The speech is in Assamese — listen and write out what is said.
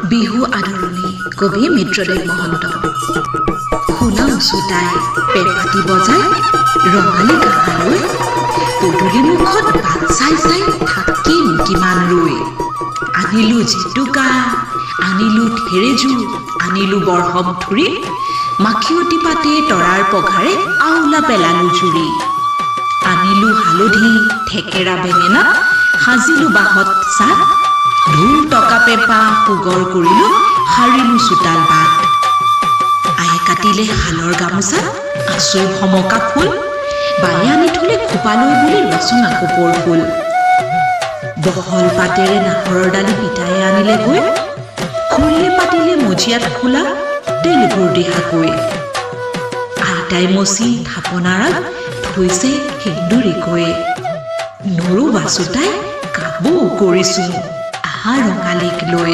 বিহু আদৰণি কবি মিত্ৰদেৱ মহন্ত শুনা উচুতাই পেপাতি বজাই ৰঙালী কাহালৈ পদূলি মুখত বাট চাই চাই থাকিম কিমান ৰৈ আনিলো জেতুকা আনিলো থেৰেজু আনিলো বৰহম থুৰি মাখিয়তী পাতে তৰাৰ পঘাৰে আউলা পেলালো জুৰি আনিলো হালধি থেকেৰা বেঙেনা সাজিলো বাহত চাট ঢোল টকা পেঁপা সুগৰ কৰিলো সাৰিলো চোতাল বাট আয়ে কাটিলে শালৰ গামোচা আঁচৈ সমকা ফুল বায়ে আনি থলে খোপালৈ বুলি ৰচনা কপৰ ফুল বহল পাতেৰে নাহৰৰ ডালি পিতায়ে আনিলে গৈ খুৰীয়ে পাতিলে মজিয়াত খোলা তেলবোৰ দিহাকৈ আইতাই মচি থাপনাৰাত থৈছে সেন্দুৰীকৈ নৰু বাচোতাই কাবু কৰিছো আহা ৰঙালীক লৈ